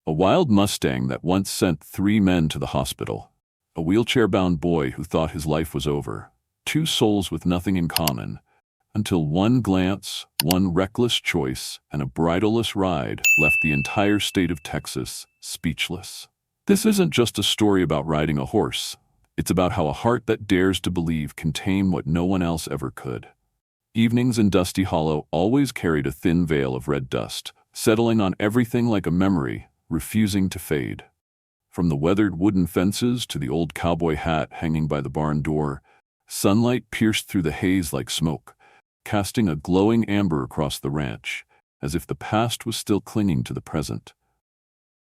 A wild Mustang that once sent 3 men to the hospital. A wheelchair-bound boy who thought his life was over. 2 souls with nothing in common, until one glance, one reckless choice, and a bridleless ride left the entire state of Texas speechless. This isn't just a story about riding a horse. It's about how a heart that dares to believe can tame what no one else ever could. Evenings in Dusty Hollow always carried a thin veil of red dust, settling on everything like a memory, refusing to fade. From the weathered wooden fences to the old cowboy hat hanging by the barn door, sunlight pierced through the haze like smoke, casting a glowing amber across the ranch, as if the past was still clinging to the present.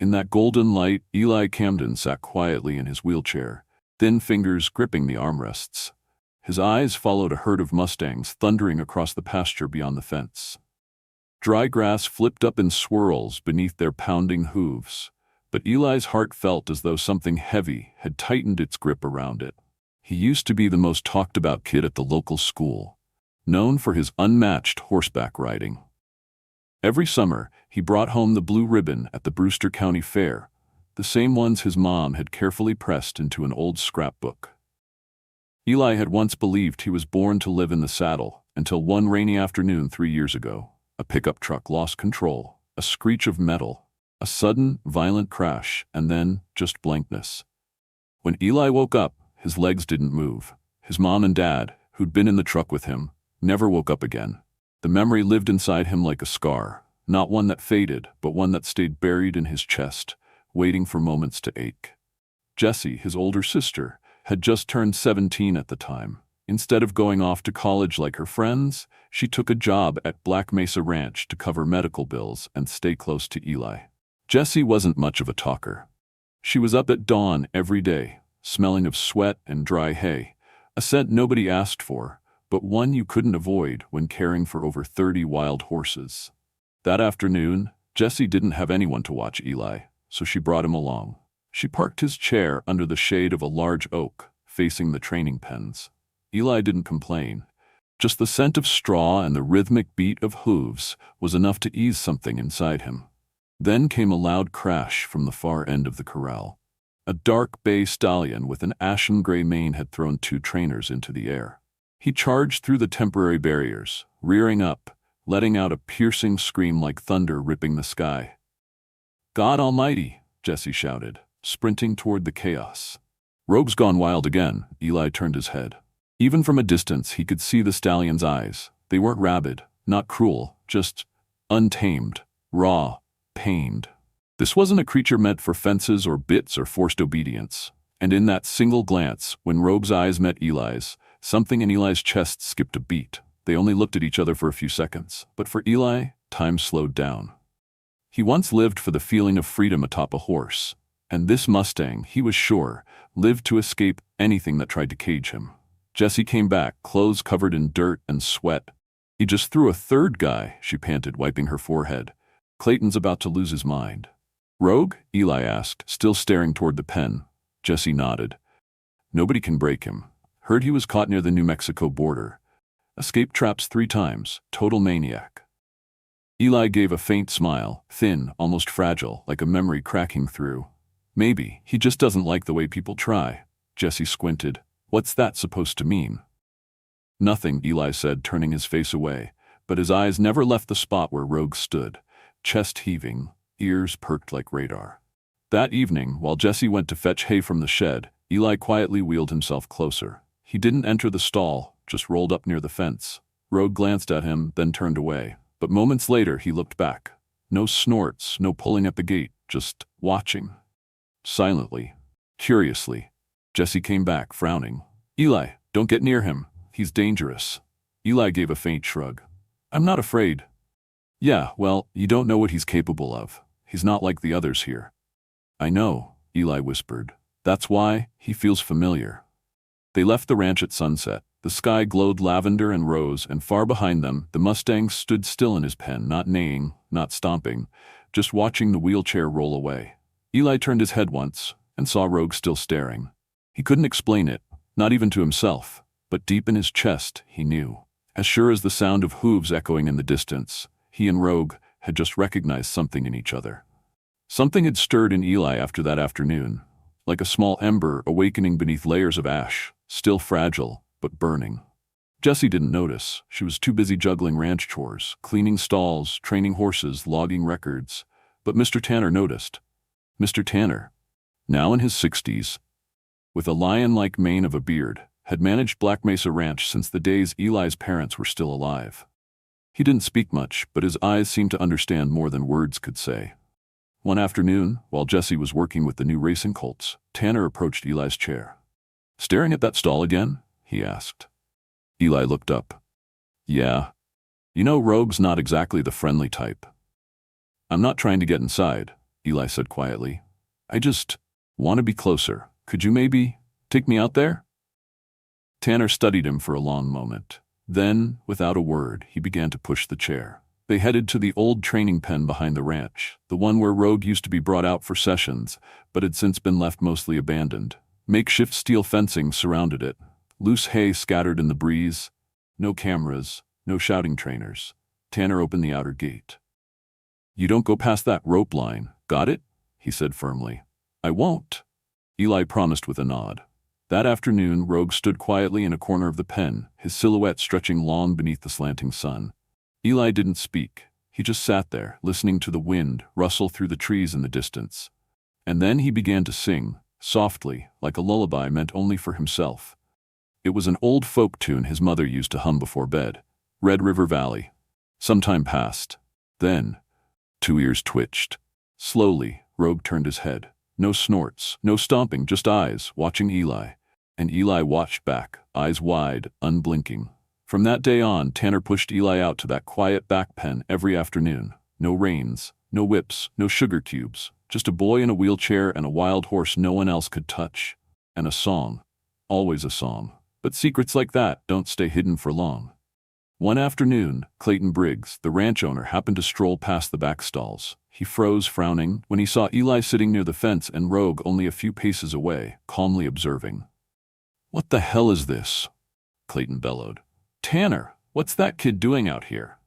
In that golden light, Eli Camden sat quietly in his wheelchair, thin fingers gripping the armrests. His eyes followed a herd of Mustangs thundering across the pasture beyond the fence. Dry grass flipped up in swirls beneath their pounding hooves, but Eli's heart felt as though something heavy had tightened its grip around it. He used to be the most talked-about kid at the local school, known for his unmatched horseback riding. Every summer, he brought home the blue ribbon at the Brewster County Fair, the same ones his mom had carefully pressed into an old scrapbook. Eli had once believed he was born to live in the saddle, until one rainy afternoon 3 years ago, a pickup truck lost control, a screech of metal, a sudden, violent crash, and then just blankness. When Eli woke up, his legs didn't move. His mom and dad, who'd been in the truck with him, never woke up again. The memory lived inside him like a scar, not one that faded, but one that stayed buried in his chest, waiting for moments to ache. Jessie, his older sister, had just turned 17 at the time. Instead of going off to college like her friends, she took a job at Black Mesa Ranch to cover medical bills and stay close to Eli. Jessie wasn't much of a talker. She was up at dawn every day, smelling of sweat and dry hay, a scent nobody asked for, but one you couldn't avoid when caring for over 30 wild horses. That afternoon, Jessie didn't have anyone to watch Eli, so she brought him along. She parked his chair under the shade of a large oak, facing the training pens. Eli didn't complain. Just the scent of straw and the rhythmic beat of hooves was enough to ease something inside him. Then came a loud crash from the far end of the corral. A dark bay stallion with an ashen-gray mane had thrown 2 trainers into the air. He charged through the temporary barriers, rearing up, letting out a piercing scream like thunder ripping the sky. "God Almighty!" Jessie shouted, sprinting toward the chaos. "Rogue's gone wild again." Eli turned his head. Even from a distance, he could see the stallion's eyes. They weren't rabid, not cruel, just untamed, raw, pained. This wasn't a creature meant for fences or bits or forced obedience. And in that single glance, when Rogue's eyes met Eli's, something in Eli's chest skipped a beat. They only looked at each other for a few seconds. But for Eli, time slowed down. He once lived for the feeling of freedom atop a horse. And this Mustang, he was sure, lived to escape anything that tried to cage him. Jessie came back, clothes covered in dirt and sweat. "He just threw a 3rd guy," she panted, wiping her forehead. "Clayton's about to lose his mind." "Rogue?" Eli asked, still staring toward the pen. Jessie nodded. "Nobody can break him. Heard he was caught near the New Mexico border. Escaped traps 3 times, total maniac." Eli gave a faint smile, thin, almost fragile, like a memory cracking through. "Maybe, he just doesn't like the way people try." Jessie squinted. "What's that supposed to mean?" "Nothing," Eli said, turning his face away, but his eyes never left the spot where Rogue stood, chest heaving, ears perked like radar. That evening, while Jessie went to fetch hay from the shed, Eli quietly wheeled himself closer. He didn't enter the stall, just rolled up near the fence. Rogue glanced at him, then turned away. But moments later, he looked back. No snorts, no pulling at the gate, just watching. Silently, curiously. Jessie came back, frowning. "Eli, don't get near him. He's dangerous." Eli gave a faint shrug. "I'm not afraid." "Yeah, well, you don't know what he's capable of. He's not like the others here." "I know," Eli whispered. "That's why he feels familiar." They left the ranch at sunset. The sky glowed lavender and rose, and far behind them, the Mustang stood still in his pen, not neighing, not stomping, just watching the wheelchair roll away. Eli turned his head once and saw Rogue still staring. He couldn't explain it, not even to himself, but deep in his chest, he knew. As sure as the sound of hooves echoing in the distance, he and Rogue had just recognized something in each other. Something had stirred in Eli after that afternoon, like a small ember awakening beneath layers of ash, still fragile, but burning. Jessie didn't notice. She was too busy juggling ranch chores, cleaning stalls, training horses, logging records. But Mr. Tanner noticed. Mr. Tanner, now in his 60s, with a lion-like mane of a beard, had managed Black Mesa Ranch since the days Eli's parents were still alive. He didn't speak much, but his eyes seemed to understand more than words could say. One afternoon, while Jessie was working with the new racing colts, Tanner approached Eli's chair. "Staring at that stall again?" he asked. Eli looked up. "Yeah. You know, Rogue's not exactly the friendly type." "I'm not trying to get inside," Eli said quietly. "I just want to be closer. Could you maybe take me out there?" Tanner studied him for a long moment. Then, without a word, he began to push the chair. They headed to the old training pen behind the ranch, the one where Rogue used to be brought out for sessions, but had since been left mostly abandoned. Makeshift steel fencing surrounded it, loose hay scattered in the breeze. No cameras, no shouting trainers. Tanner opened the outer gate. "You don't go past that rope line, got it?" he said firmly. "I won't," Eli promised with a nod. That afternoon, Rogue stood quietly in a corner of the pen, his silhouette stretching long beneath the slanting sun. Eli didn't speak. He just sat there, listening to the wind rustle through the trees in the distance. And then he began to sing, softly, like a lullaby meant only for himself. It was an old folk tune his mother used to hum before bed. Red River Valley. Some time passed. Then, 2 ears twitched. Slowly, Rogue turned his head. No snorts, no stomping, just eyes, watching Eli. And Eli watched back, eyes wide, unblinking. From that day on, Tanner pushed Eli out to that quiet back pen every afternoon. No reins, no whips, no sugar cubes. Just a boy in a wheelchair and a wild horse no one else could touch. And a song. Always a song. But secrets like that don't stay hidden for long. One afternoon, Clayton Briggs, the ranch owner, happened to stroll past the back stalls. He froze, frowning, when he saw Eli sitting near the fence and Rogue only a few paces away, calmly observing. "What the hell is this?" Clayton bellowed. "Tanner, what's that kid doing out here?"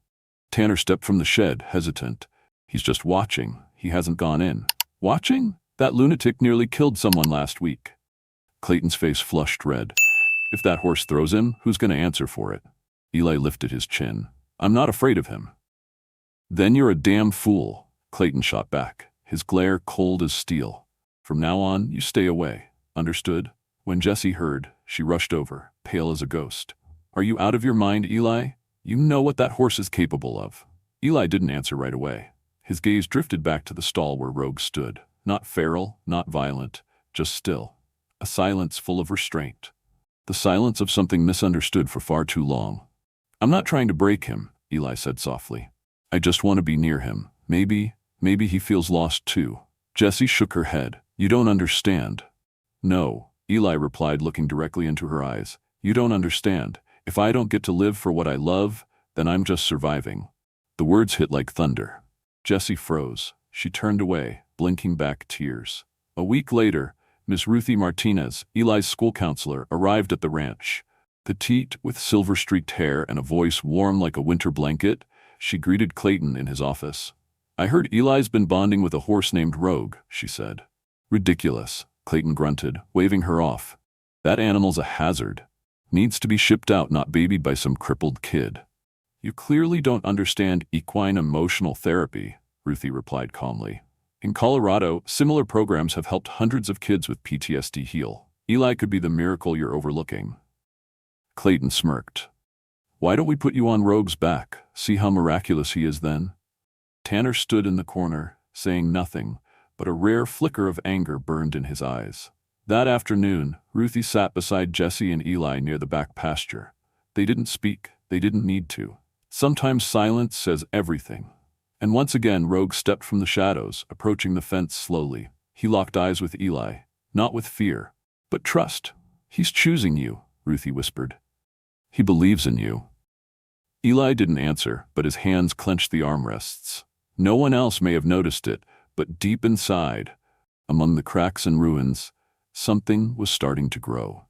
Tanner stepped from the shed, hesitant. "He's just watching. He hasn't gone in." "Watching? That lunatic nearly killed someone last week." Clayton's face flushed red. "If that horse throws him, who's going to answer for it?" Eli lifted his chin. "I'm not afraid of him." "Then you're a damn fool," Clayton shot back, his glare cold as steel. "From now on, you stay away. Understood?" When Jessie heard, she rushed over, pale as a ghost. "Are you out of your mind, Eli? You know what that horse is capable of." Eli didn't answer right away. His gaze drifted back to the stall where Rogue stood. Not feral, not violent, just still. A silence full of restraint. The silence of something misunderstood for far too long. "I'm not trying to break him," Eli said softly. "I just want to be near him. Maybe he feels lost too." Jessie shook her head. "You don't understand." "No," Eli replied, looking directly into her eyes. "You don't understand. If I don't get to live for what I love, then I'm just surviving." The words hit like thunder. Jessie froze. She turned away, blinking back tears. A week later, Miss Ruthie Martinez, Eli's school counselor, arrived at the ranch. Petite, with silver-streaked hair and a voice warm like a winter blanket, she greeted Clayton in his office. "I heard Eli's been bonding with a horse named Rogue," she said. "Ridiculous," Clayton grunted, waving her off. "That animal's a hazard. Needs to be shipped out, not babied by some crippled kid." "You clearly don't understand equine emotional therapy," Ruthie replied calmly. "In Colorado, similar programs have helped hundreds of kids with PTSD heal. Eli could be the miracle you're overlooking." Clayton smirked. "Why don't we put you on Rogue's back? See how miraculous he is then?" Tanner stood in the corner, saying nothing, but a rare flicker of anger burned in his eyes. That afternoon, Ruthie sat beside Jessie and Eli near the back pasture. They didn't speak. They didn't need to. Sometimes silence says everything. And once again, Rogue stepped from the shadows, approaching the fence slowly. He locked eyes with Eli, not with fear, but trust. "He's choosing you," Ruthie whispered. "He believes in you." Eli didn't answer, but his hands clenched the armrests. No one else may have noticed it, but deep inside, among the cracks and ruins, something was starting to grow.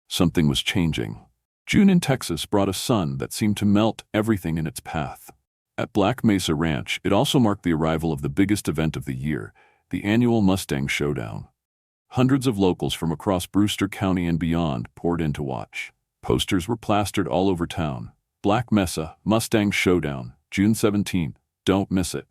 Something was changing. June in Texas brought a sun that seemed to melt everything in its path. At Black Mesa Ranch, it also marked the arrival of the biggest event of the year, the annual Mustang Showdown. Hundreds of locals from across Brewster County and beyond poured in to watch. Posters were plastered all over town. Black Mesa, Mustang Showdown, June 17th. Don't miss it.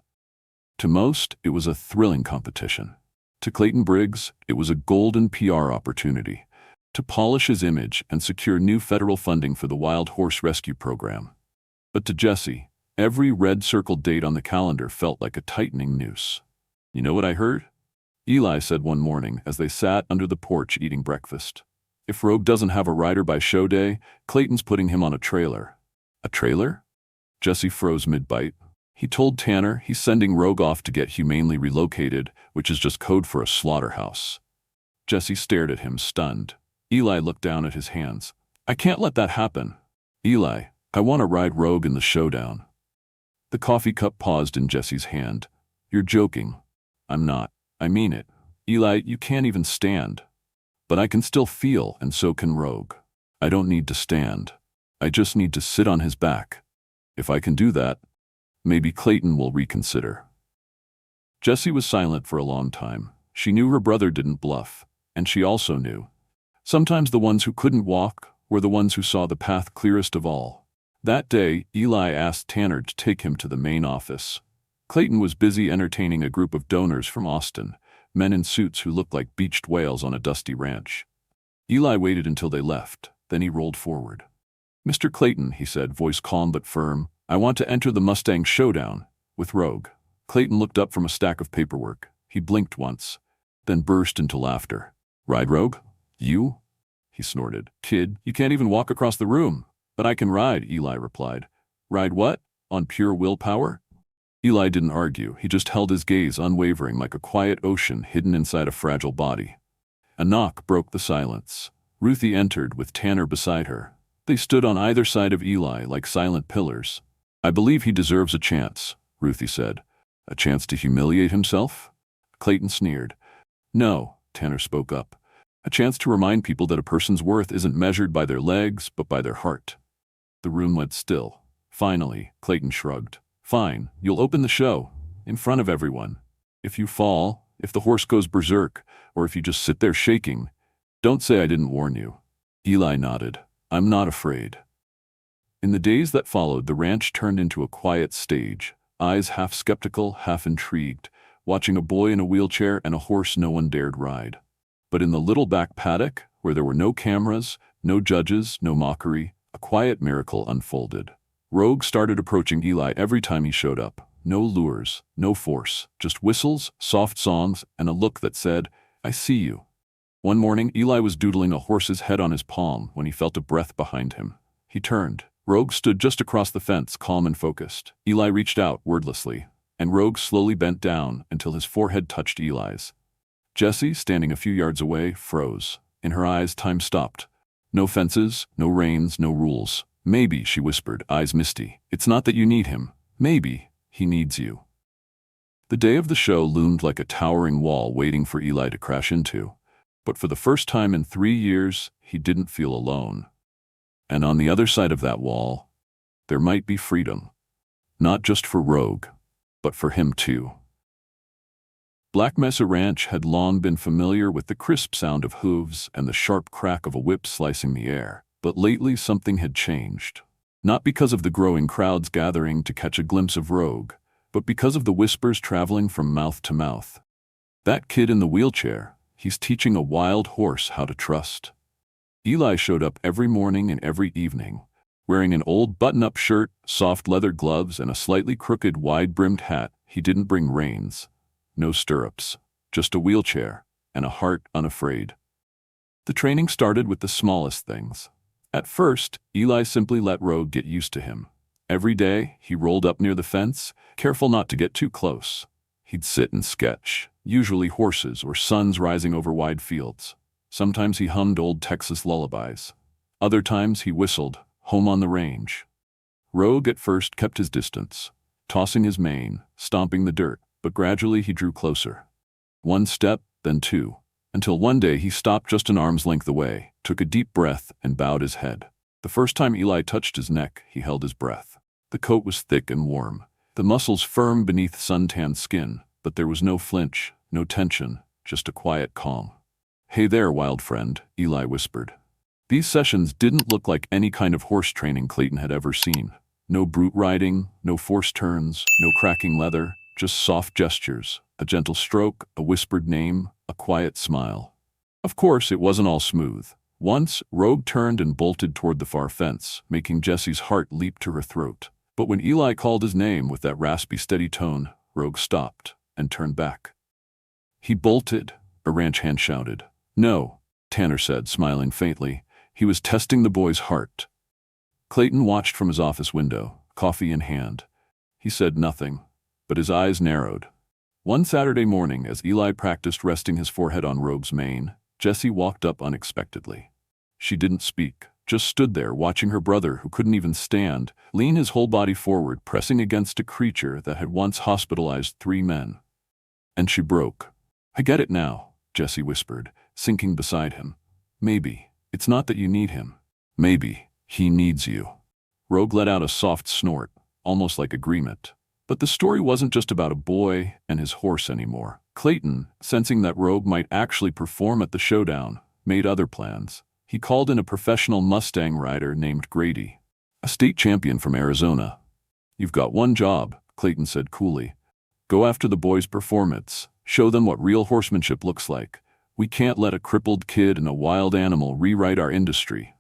To most, it was a thrilling competition. To Clayton Briggs, it was a golden PR opportunity to polish his image and secure new federal funding for the Wild Horse Rescue Program. But to Jesse, every red-circled date on the calendar felt like a tightening noose. "You know what I heard?" Eli said one morning as they sat under the porch eating breakfast. "If Rogue doesn't have a rider by show day, Clayton's putting him on a trailer." "A trailer?" Jesse froze mid-bite. He told Tanner he's sending Rogue off to get humanely relocated, which is just code for a slaughterhouse. Jesse stared at him, stunned. Eli looked down at his hands. "I can't let that happen." "Eli, I want to ride Rogue in the showdown." The coffee cup paused in Jesse's hand. "You're joking." "I'm not. I mean it. Eli, you can't even stand. But I can still feel, and so can Rogue. I don't need to stand. I just need to sit on his back. If I can do that, maybe Clayton will reconsider." Jessie was silent for a long time. She knew her brother didn't bluff, and she also knew sometimes the ones who couldn't walk were the ones who saw the path clearest of all. That day, Eli asked Tanner to take him to the main office. Clayton was busy entertaining a group of donors from Austin, men in suits who looked like beached whales on a dusty ranch. Eli waited until they left, then he rolled forward. "Mr. Clayton," he said, voice calm but firm, "I want to enter the Mustang Showdown with Rogue." Clayton looked up from a stack of paperwork. He blinked once, then burst into laughter. "Ride Rogue? You?" He snorted. "Kid, you can't even walk across the room." "But I can ride," Eli replied. "Ride what? On pure willpower?" Eli didn't argue. He just held his gaze unwavering like a quiet ocean hidden inside a fragile body. A knock broke the silence. Ruthie entered with Tanner beside her. They stood on either side of Eli like silent pillars. "I believe he deserves a chance," Ruthie said. "A chance to humiliate himself?" Clayton sneered. "No," Tanner spoke up. "A chance to remind people that a person's worth isn't measured by their legs, but by their heart." The room went still. Finally, Clayton shrugged. "Fine, you'll open the show, in front of everyone. If you fall, if the horse goes berserk, or if you just sit there shaking, don't say I didn't warn you." Eli nodded. "I'm not afraid." In the days that followed, the ranch turned into a quiet stage, eyes half skeptical, half intrigued, watching a boy in a wheelchair and a horse no one dared ride. But in the little back paddock, where there were no cameras, no judges, no mockery, a quiet miracle unfolded. Rogue started approaching Eli every time he showed up. No lures, no force, just whistles, soft songs, and a look that said, "I see you." One morning, Eli was doodling a horse's head on his palm when he felt a breath behind him. He turned. Rogue stood just across the fence, calm and focused. Eli reached out wordlessly, and Rogue slowly bent down until his forehead touched Eli's. Jessie, standing a few yards away, froze. In her eyes, time stopped. No fences, no reins, no rules. "Maybe," she whispered, eyes misty. "It's not that you need him. Maybe he needs you." The day of the show loomed like a towering wall waiting for Eli to crash into. But for the first time in 3 years, he didn't feel alone. And on the other side of that wall, there might be freedom. Not just for Rogue, but for him too. Black Mesa Ranch had long been familiar with the crisp sound of hooves and the sharp crack of a whip slicing the air. But lately something had changed. Not because of the growing crowds gathering to catch a glimpse of Rogue, but because of the whispers traveling from mouth to mouth. "That kid in the wheelchair, he's teaching a wild horse how to trust." Eli showed up every morning and every evening, wearing an old button-up shirt, soft leather gloves, and a slightly crooked, wide-brimmed hat. He didn't bring reins. No stirrups. Just a wheelchair, and a heart unafraid. The training started with the smallest things. At first, Eli simply let Rogue get used to him. Every day, he rolled up near the fence, careful not to get too close. He'd sit and sketch, usually horses or suns rising over wide fields. Sometimes he hummed old Texas lullabies. Other times he whistled, "Home on the Range." Rogue at first kept his distance, tossing his mane, stomping the dirt, but gradually he drew closer. One step, then two, until one day he stopped just an arm's length away, took a deep breath, and bowed his head. The first time Eli touched his neck, he held his breath. The coat was thick and warm. the muscles firm beneath suntanned skin, but there was no flinch, no tension, just a quiet calm. "Hey there, wild friend," Eli whispered. These sessions didn't look like any kind of horse training Clayton had ever seen. No brute riding, no forced turns, no cracking leather, just soft gestures, a gentle stroke, a whispered name, a quiet smile. Of course, it wasn't all smooth. Once, Rogue turned and bolted toward the far fence, making Jessie's heart leap to her throat. But when Eli called his name with that raspy, steady tone, Rogue stopped and turned back. "He bolted," a ranch hand shouted. "No," Tanner said, smiling faintly. He was testing the boy's heart. Clayton watched from his office window, coffee in hand. He said nothing, but his eyes narrowed. One Saturday morning, as Eli practiced resting his forehead on Rogue's mane, Jessie walked up unexpectedly. She didn't speak, just stood there watching her brother, who couldn't even stand, lean his whole body forward, pressing against a creature that had once hospitalized 3 men. And she broke. "I get it now," Jessie whispered, sinking beside him. "Maybe it's not that you need him. Maybe he needs you." Rogue let out a soft snort, almost like agreement. But the story wasn't just about a boy and his horse anymore. Clayton, sensing that Rogue might actually perform at the showdown, made other plans. He called in a professional Mustang rider named Grady, a state champion from Arizona. "You've got one job," Clayton said coolly. "Go after the boys' performance. Show them what real horsemanship looks like. We can't let a crippled kid and a wild animal rewrite our industry."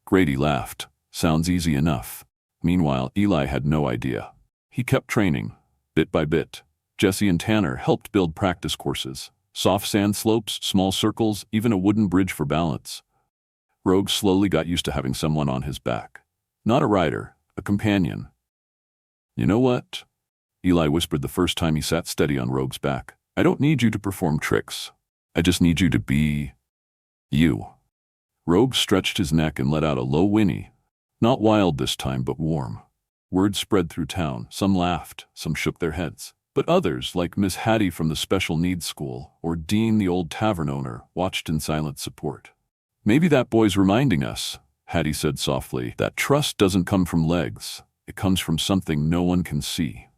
Grady laughed. "Sounds easy enough." Meanwhile, Eli had no idea. He kept training, bit by bit. Jessie and Tanner helped build practice courses. Soft sand slopes, small circles, even a wooden bridge for balance. Rogue slowly got used to having someone on his back. Not a rider, a companion. "You know what?" Eli whispered the first time he sat steady on Rogue's back. "I don't need you to perform tricks. I just need you to be you." Rogue stretched his neck and let out a low whinny. Not wild this time, but warm. Word spread through town. Some laughed, some shook their heads. But others, like Miss Hattie from the special needs school, or Dean, the old tavern owner, watched in silent support. "Maybe that boy's reminding us," Hattie said softly, "that trust doesn't come from legs. It comes from something no one can see."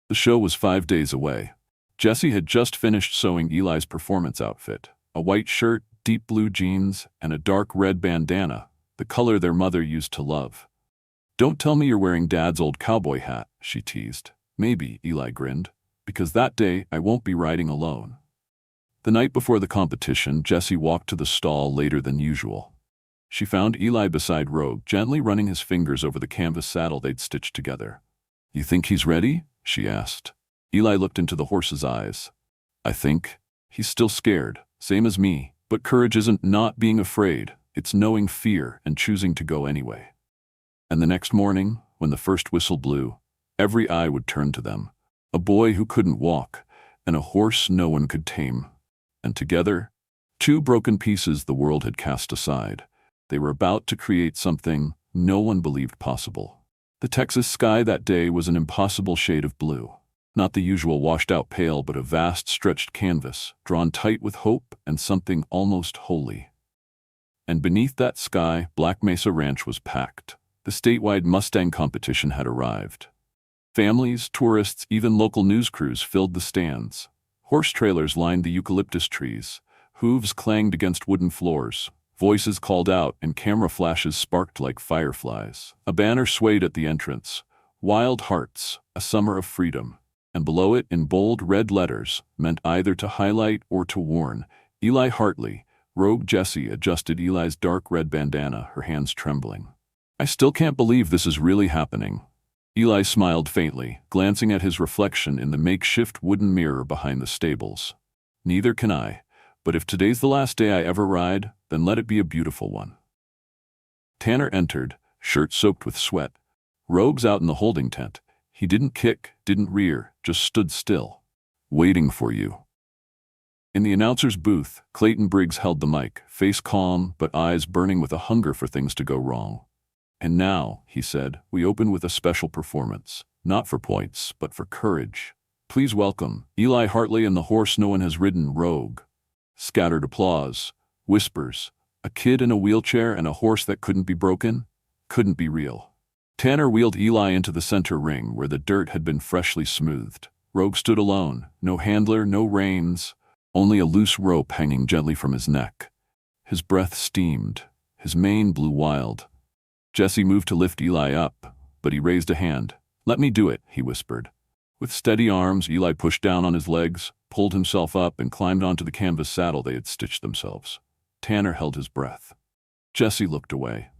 The show was 5 days away. Jessie had just finished sewing Eli's performance outfit. A white shirt, deep blue jeans, and a dark red bandana, the color their mother used to love. "Don't tell me you're wearing Dad's old cowboy hat," she teased. "Maybe," Eli grinned, "because that day I won't be riding alone." The night before the competition, Jessie walked to the stall later than usual. She found Eli beside Rogue, gently running his fingers over the canvas saddle they'd stitched together. "You think he's ready?" she asked. Eli looked into the horse's eyes. "I think. He's still scared, same as me, but courage isn't not being afraid, it's knowing fear and choosing to go anyway." And the next morning, when the first whistle blew, every eye would turn to them. A boy who couldn't walk, and a horse no one could tame. And together, 2 broken pieces the world had cast aside, they were about to create something no one believed possible. The Texas sky that day was an impossible shade of blue. Not the usual washed-out pale, but a vast stretched canvas, drawn tight with hope and something almost holy. And beneath that sky, Black Mesa Ranch was packed. The statewide Mustang competition had arrived. Families, tourists, even local news crews filled the stands. Horse trailers lined the eucalyptus trees. Hooves clanged against wooden floors. Voices called out and camera flashes sparked like fireflies. A banner swayed at the entrance. "Wild Hearts, a summer of freedom." And below it, in bold red letters, meant either to highlight or to warn, Eli Hartley. Rogue Jessie adjusted Eli's dark red bandana, her hands trembling. "I still can't believe this is really happening." Eli smiled faintly, glancing at his reflection in the makeshift wooden mirror behind the stables. "Neither can I, but if today's the last day I ever ride, then let it be a beautiful one." Tanner entered, shirt soaked with sweat. Rogue's out in the holding tent. He didn't kick, didn't rear, just stood still. "Waiting for you." In the announcer's booth, Clayton Briggs held the mic, face calm but eyes burning with a hunger for things to go wrong. "And now," he said, "we open with a special performance. Not for points, but for courage. Please welcome Eli Hartley and the horse no one has ridden, Rogue." Scattered applause, whispers. A kid in a wheelchair and a horse that couldn't be broken? Couldn't be real. Tanner wheeled Eli into the center ring where the dirt had been freshly smoothed. Rogue stood alone, no handler, no reins, only a loose rope hanging gently from his neck. His breath steamed, his mane blew wild. Jesse moved to lift Eli up, but he raised a hand. "Let me do it," he whispered. With steady arms, Eli pushed down on his legs, pulled himself up, and climbed onto the canvas saddle they had stitched themselves. Tanner held his breath. Jesse looked away.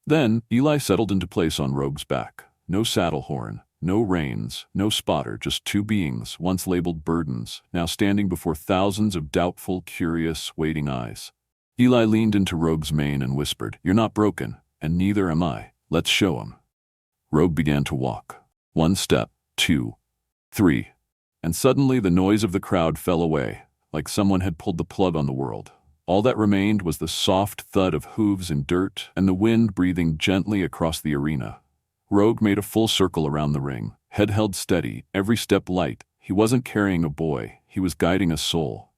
Then, Eli settled into place on Rogue's back. No saddle horn, no reins, no spotter, just two beings, once labeled burdens, now standing before thousands of doubtful, curious, waiting eyes. Eli leaned into Rogue's mane and whispered, "You're not broken, and neither am I. Let's show 'em." Rogue began to walk. 1 step, 2, 3, and suddenly the noise of the crowd fell away, like someone had pulled the plug on the world. All that remained was the soft thud of hooves in dirt and the wind breathing gently across the arena. Rogue made a full circle around the ring, head held steady, every step light. He wasn't carrying a boy, he was guiding a soul.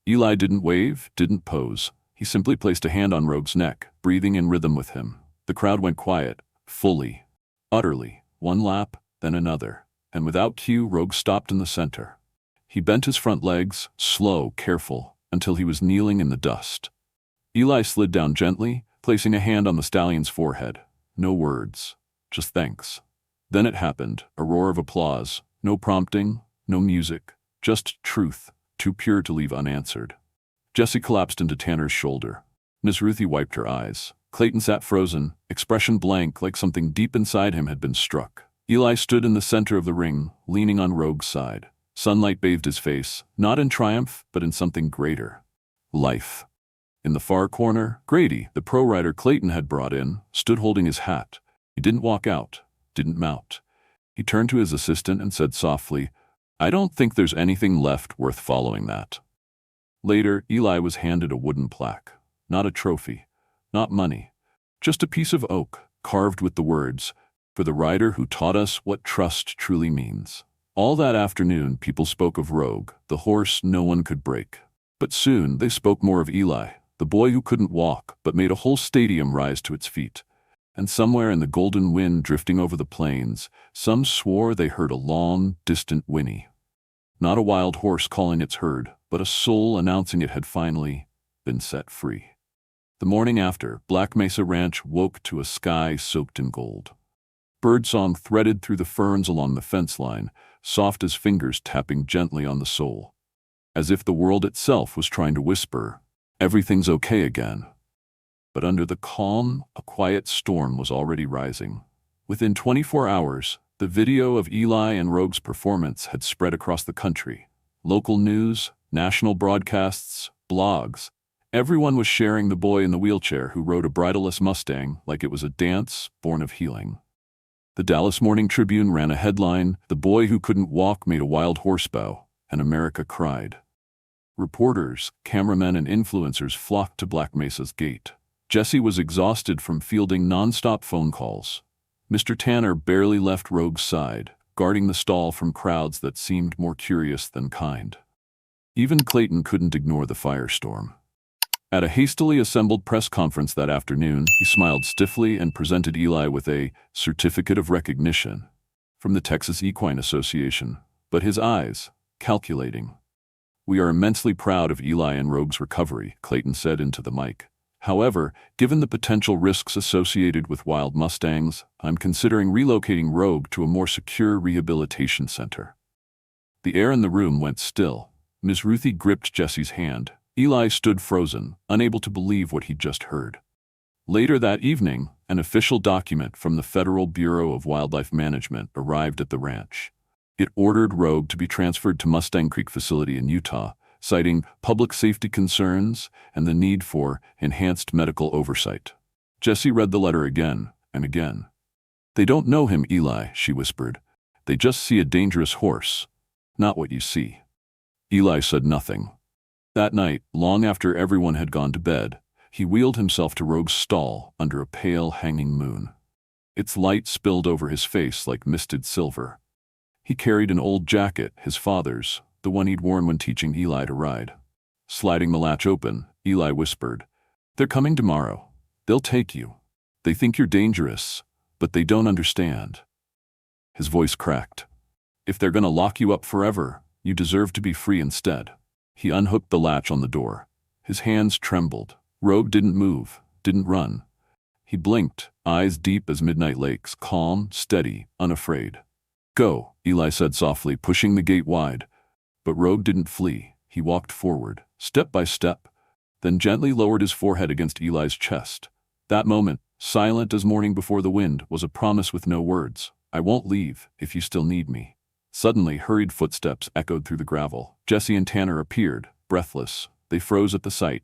Eli didn't wave, didn't pose. He simply placed a hand on Rogue's neck, breathing in rhythm with him. The crowd went quiet, fully, utterly. One lap, then another, and without cue, Rogue stopped in the center. He bent his front legs, slow, careful, until he was kneeling in the dust. Eli slid down gently, placing a hand on the stallion's forehead. No words, just thanks. Then it happened, a roar of applause. No prompting, no music, just truth, too pure to leave unanswered. Jesse collapsed into Tanner's shoulder. Miss Ruthie wiped her eyes. Clayton sat frozen, expression blank, like something deep inside him had been struck. Eli stood in the center of the ring, leaning on Rogue's side. Sunlight bathed his face, not in triumph, but in something greater. Life. In the far corner, Grady, the pro rider Clayton had brought in, stood holding his hat. He didn't walk out, didn't mount. He turned to his assistant and said softly, "I don't think there's anything left worth following that." Later, Eli was handed a wooden plaque. Not a trophy, not money, just a piece of oak, carved with the words, "For the rider who taught us what trust truly means." All that afternoon, people spoke of Rogue, the horse no one could break. But soon, they spoke more of Eli, the boy who couldn't walk, but made a whole stadium rise to its feet. And somewhere in the golden wind drifting over the plains, some swore they heard a long, distant whinny. Not a wild horse calling its herd, but a soul announcing it had finally been set free. The morning after, Black Mesa Ranch woke to a sky soaked in gold. Birdsong threaded through the ferns along the fence line, soft as fingers tapping gently on the soul. As if the world itself was trying to whisper, "Everything's okay again." But under the calm, a quiet storm was already rising. Within 24 hours, the video of Eli and Rogue's performance had spread across the country. Local news, national broadcasts, blogs. Everyone was sharing the boy in the wheelchair who rode a bridleless Mustang like it was a dance born of healing. The Dallas Morning Tribune ran a headline, "The boy who couldn't walk made a wild horse bow," and America cried. Reporters, cameramen, and influencers flocked to Black Mesa's gate. Jesse was exhausted from fielding nonstop phone calls. Mr. Tanner barely left Rogue's side, guarding the stall from crowds that seemed more curious than kind. Even Clayton couldn't ignore the firestorm. At a hastily assembled press conference that afternoon, he smiled stiffly and presented Eli with a certificate of recognition from the Texas Equine Association, but his eyes, calculating. "We are immensely proud of Eli and Rogue's recovery," Clayton said into the mic. "However, given the potential risks associated with wild Mustangs, I'm considering relocating Rogue to a more secure rehabilitation center." The air in the room went still. Ms. Ruthie gripped Jesse's hand. Eli stood frozen, unable to believe what he'd just heard. Later that evening, an official document from the Federal Bureau of Wildlife Management arrived at the ranch. It ordered Rogue to be transferred to Mustang Creek facility in Utah, citing public safety concerns and the need for enhanced medical oversight. Jesse read the letter again and again. "They don't know him, Eli," she whispered. "They just see a dangerous horse, not what you see." Eli said nothing. That night, long after everyone had gone to bed, he wheeled himself to Rogue's stall under a pale hanging moon. Its light spilled over his face like misted silver. He carried an old jacket, his father's, the one he'd worn when teaching Eli to ride. Sliding the latch open, Eli whispered, "They're coming tomorrow. They'll take you. They think you're dangerous, But they don't understand. His voice cracked. If they're gonna lock you up forever, you deserve to be free instead. He unhooked the latch on the door. His hands trembled. Rogue didn't move, didn't run. He blinked, eyes deep as midnight lakes, calm, steady, unafraid. Go, Eli said softly, pushing the gate wide. But Rogue didn't flee. He walked forward, step by step, then gently lowered his forehead against Eli's chest. That moment, silent as morning before the wind, was a promise with no words. I won't leave if you still need me. Suddenly, hurried footsteps echoed through the gravel. Jesse and Tanner appeared, breathless. They froze at the sight.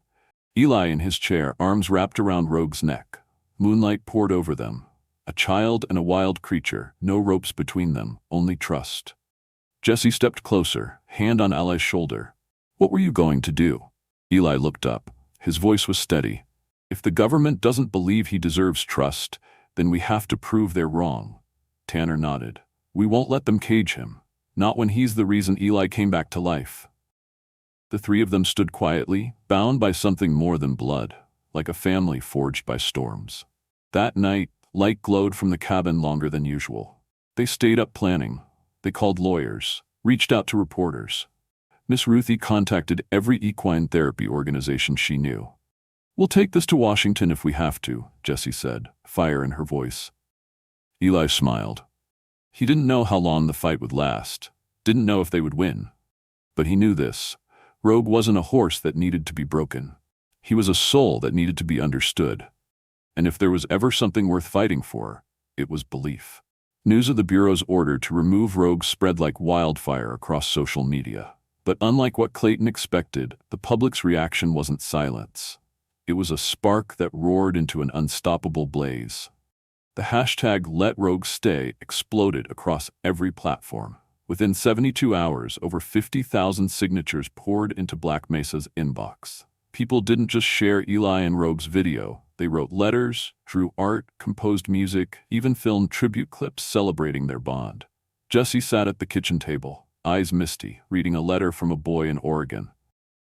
Eli in his chair, arms wrapped around Rogue's neck. Moonlight poured over them. A child and a wild creature, no ropes between them, only trust. Jesse stepped closer, hand on Eli's shoulder. What were you going to do? Eli looked up. His voice was steady. If the government doesn't believe he deserves trust, then we have to prove they're wrong. Tanner nodded. We won't let them cage him. Not when he's the reason Eli came back to life. The three of them stood quietly, bound by something more than blood, like a family forged by storms. That night, light glowed from the cabin longer than usual. They stayed up planning. They called lawyers, reached out to reporters. Miss Ruthie contacted every equine therapy organization she knew. We'll take this to Washington if we have to, Jessie said, fire in her voice. Eli smiled. He didn't know how long the fight would last, didn't know if they would win. But he knew this. Rogue wasn't a horse that needed to be broken. He was a soul that needed to be understood. And if there was ever something worth fighting for, it was belief. News of the Bureau's order to remove Rogue spread like wildfire across social media. But unlike what Clayton expected, the public's reaction wasn't silence. It was a spark that roared into an unstoppable blaze. The hashtag #LetRogueStay exploded across every platform. Within 72 hours, over 50,000 signatures poured into Black Mesa's inbox. People didn't just share Eli and Rogue's video. They wrote letters, drew art, composed music, even filmed tribute clips celebrating their bond. Jesse sat at the kitchen table, eyes misty, reading a letter from a boy in Oregon.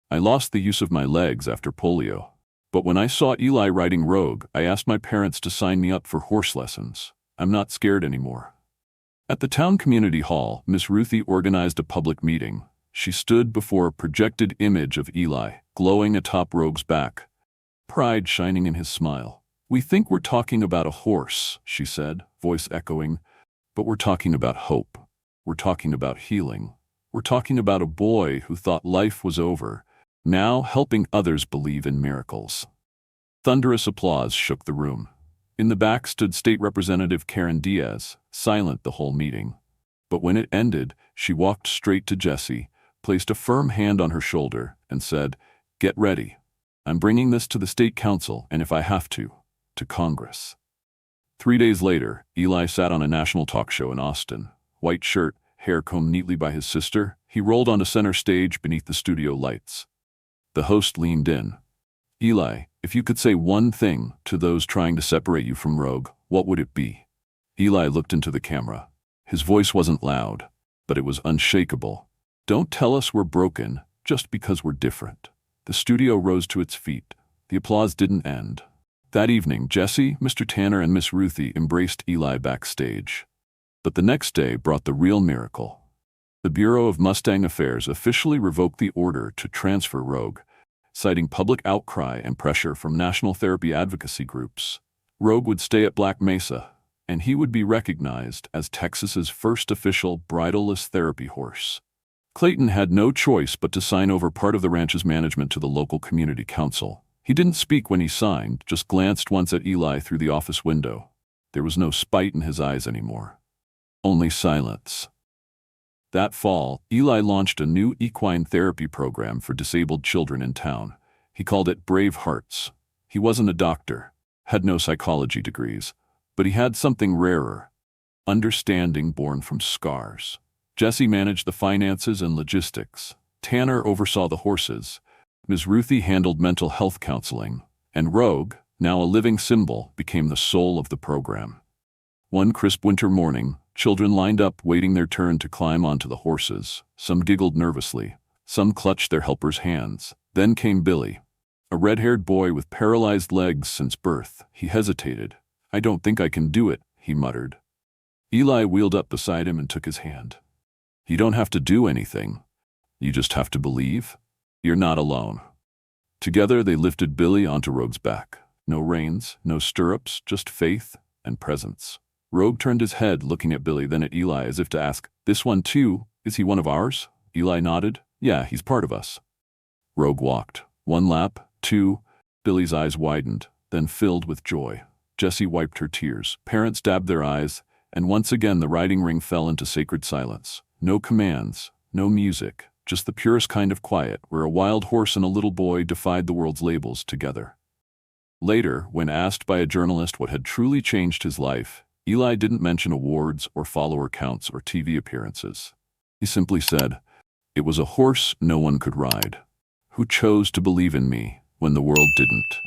I lost the use of my legs after polio. But when I saw Eli riding Rogue, I asked my parents to sign me up for horse lessons. I'm not scared anymore. At the town community hall, Miss Ruthie organized a public meeting. She stood before a projected image of Eli, glowing atop Rogue's back, pride shining in his smile. We think we're talking about a horse, she said, voice echoing, but we're talking about hope. We're talking about healing. We're talking about a boy who thought life was over, now helping others believe in miracles. Thunderous applause shook the room. In the back stood State Representative Karen Diaz, silent the whole meeting. But when it ended, she walked straight to Jesse, placed a firm hand on her shoulder, and said, "Get ready. I'm bringing this to the state council, and if I have to Congress." 3 days later, Eli sat on a national talk show in Austin. White shirt, hair combed neatly by his sister, he rolled onto center stage beneath the studio lights. The host leaned in. Eli, if you could say one thing to those trying to separate you from Rogue, what would it be? Eli looked into the camera. His voice wasn't loud, but it was unshakable. Don't tell us we're broken just because we're different. The studio rose to its feet. The applause didn't end. That evening, Jesse, Mr. Tanner, and Miss Ruthie embraced Eli backstage. But the next day brought the real miracle. The Bureau of Mustang Affairs officially revoked the order to transfer Rogue, citing public outcry and pressure from national therapy advocacy groups. Rogue would stay at Black Mesa, and he would be recognized as Texas's first official bridleless therapy horse. Clayton had no choice but to sign over part of the ranch's management to the local community council. He didn't speak when he signed, just glanced once at Eli through the office window. There was no spite in his eyes anymore. Only silence. That fall, Eli launched a new equine therapy program for disabled children in town. He called it Brave Hearts. He wasn't a doctor, had no psychology degrees, but he had something rarer: understanding born from scars. Jesse managed the finances and logistics. Tanner oversaw the horses. Ms. Ruthie handled mental health counseling. And Rogue, now a living symbol, became the soul of the program. One crisp winter morning, children lined up waiting their turn to climb onto the horses. Some giggled nervously. Some clutched their helpers' hands. Then came Billy, a red-haired boy with paralyzed legs since birth. He hesitated. "I don't think I can do it," he muttered. Eli wheeled up beside him and took his hand. You don't have to do anything. You just have to believe. You're not alone. Together they lifted Billy onto Rogue's back. No reins, no stirrups, just faith and presence. Rogue turned his head, looking at Billy, then at Eli as if to ask, "This one too? Is he one of ours?" Eli nodded. "Yeah, he's part of us." Rogue walked. 1 lap, 2. Billy's eyes widened, then filled with joy. Jessie wiped her tears. Parents dabbed their eyes, and once again the riding ring fell into sacred silence. No commands, no music, just the purest kind of quiet, where a wild horse and a little boy defied the world's labels together. Later, when asked by a journalist what had truly changed his life, Eli didn't mention awards or follower counts or TV appearances. He simply said, "It was a horse no one could ride, who chose to believe in me when the world didn't."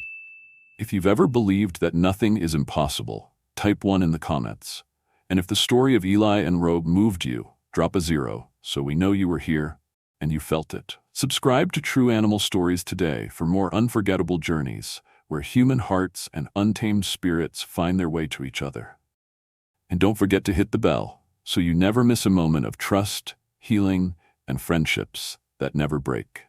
If you've ever believed that nothing is impossible, type 1 in the comments. And if the story of Eli and Rogue moved you, drop a 0, so we know you were here and you felt it. Subscribe to True Animal Stories today for more unforgettable journeys where human hearts and untamed spirits find their way to each other. And don't forget to hit the bell so you never miss a moment of trust, healing, and friendships that never break.